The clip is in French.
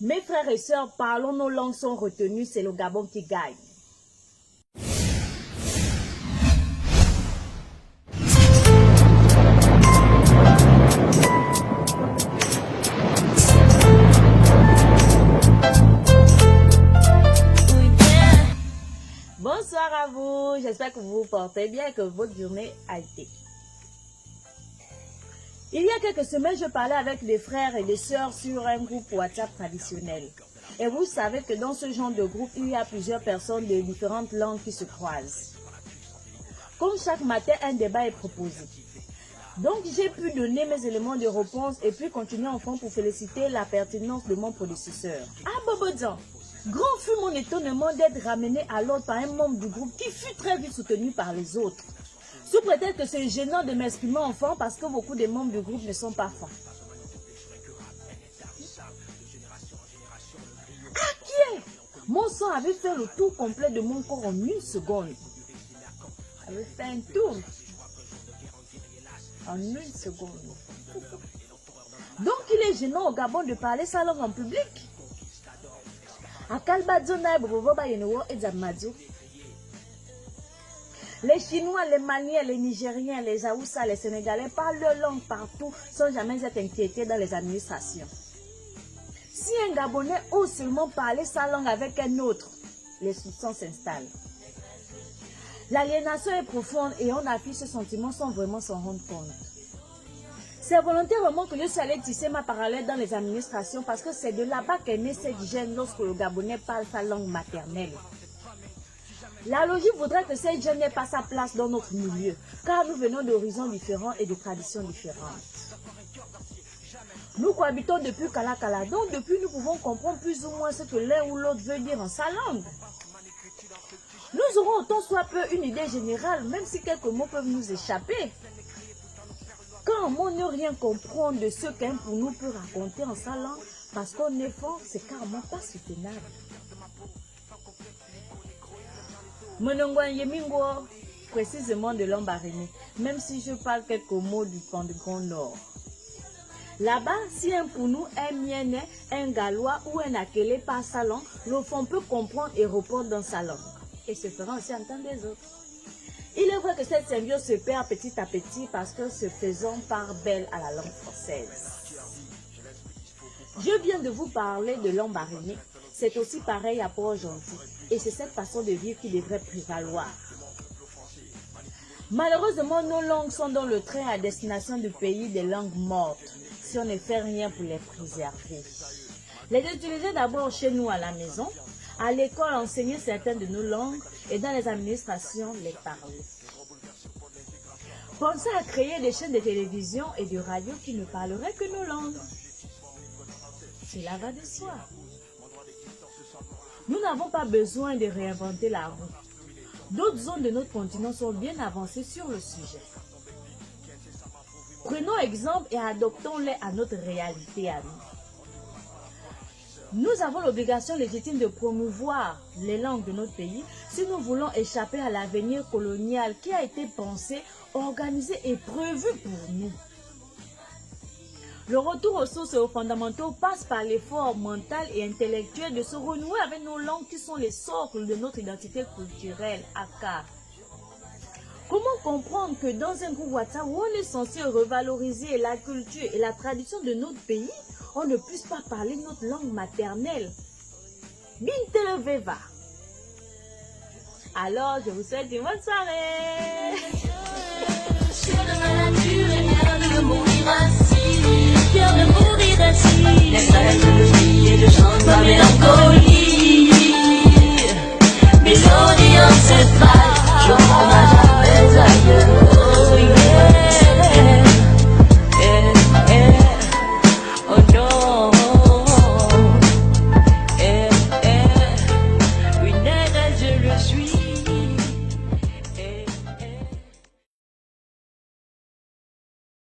Mes frères et sœurs, parlons nos langues sont retenues, c'est le Gabon qui gagne. Bonsoir à vous, j'espère que vous vous portez bien et que votre journée a été. Il y a quelques semaines, je parlais avec des frères et des sœurs sur un groupe WhatsApp traditionnel. Et vous savez que dans ce genre de groupe, il y a plusieurs personnes de différentes langues qui se croisent. Comme chaque matin, un débat est proposé. Donc, j'ai pu donner mes éléments de réponse et puis continuer enfin pour féliciter la pertinence de mon prédécesseur. Ah, Bobodan! Grand fut mon étonnement d'être ramené à l'ordre par un membre du groupe qui fut très vite soutenu par les autres. Sous prétexte que c'est gênant de m'exprimer enfant parce que beaucoup de membres du groupe ne sont pas fins. Ah, qui est? Mon sang avait fait le tour complet de mon corps en une seconde. Avait fait un tour. En une seconde. Donc il est gênant au Gabon de parler sa langue en public. Les Chinois, les Maliens, les Nigériens, les Haoussa, les Sénégalais parlent leur langue partout sans jamais être inquiétés dans les administrations. Si un Gabonais ose seulement parler sa langue avec un autre, les soupçons s'installent. L'aliénation est profonde et on affiche ce sentiment sans vraiment s'en rendre compte. C'est volontairement que je suis allée tisser ma parallèle dans les administrations parce que c'est de là-bas qu'est née cette gêne lorsque le Gabonais parle sa langue maternelle. La logique voudrait que cette gêne n'ait pas sa place dans notre milieu, car nous venons d'horizons différents et de traditions différentes. Nous cohabitons depuis Kalakala, donc depuis nous pouvons comprendre plus ou moins ce que l'un ou l'autre veut dire en sa langue. Nous aurons autant soit peu une idée générale, même si quelques mots peuvent nous échapper. Comment ne rien comprendre de ce qu'un pour nous peut raconter en sa langue, parce qu'on est fort, c'est carrément pas soutenable. Monongwan Yemingo, précisément de Lambaréné, même si je parle quelques mots du Grand Nord. Là-bas, si un pour nous, un Mienais, un Gallois ou un Akélé parle sa langue, l'enfant peut comprendre et répondre dans sa langue. Et se fera aussi entendre des autres. Il est vrai que cette symbiose se perd petit à petit parce que se faisant part belle à la langue française. Je viens de vous parler de Lambaréné. C'est aussi pareil à Port-Gentil. Et c'est cette façon de vivre qui devrait prévaloir. Malheureusement, nos langues sont dans le train à destination du pays des langues mortes, si on ne fait rien pour les préserver. Les utiliser d'abord chez nous à la maison, à l'école enseigner certaines de nos langues et dans les administrations les parler. Pensez à créer des chaînes de télévision et de radio qui ne parleraient que nos langues. Cela va de soi. Nous n'avons pas besoin de réinventer la roue. D'autres zones de notre continent sont bien avancées sur le sujet. Prenons exemple et adoptons-les à notre réalité à nous. Nous avons l'obligation légitime de promouvoir les langues de notre pays si nous voulons échapper à l'avenir colonial qui a été pensé, organisé et prévu pour nous. Le retour aux sources et aux fondamentaux passe par l'effort mental et intellectuel de se renouer avec nos langues qui sont les socles de notre identité culturelle, aka. Comment comprendre que dans un groupe WhatsApp où on est censé revaloriser la culture et la tradition de notre pays, on ne puisse pas parler notre langue maternelle? Bintele Veva. Alors, je vous souhaite une bonne soirée. Fier de mourir ainsi, laisse de vie et de chante ma mélancolie. Mélodie en cette vague,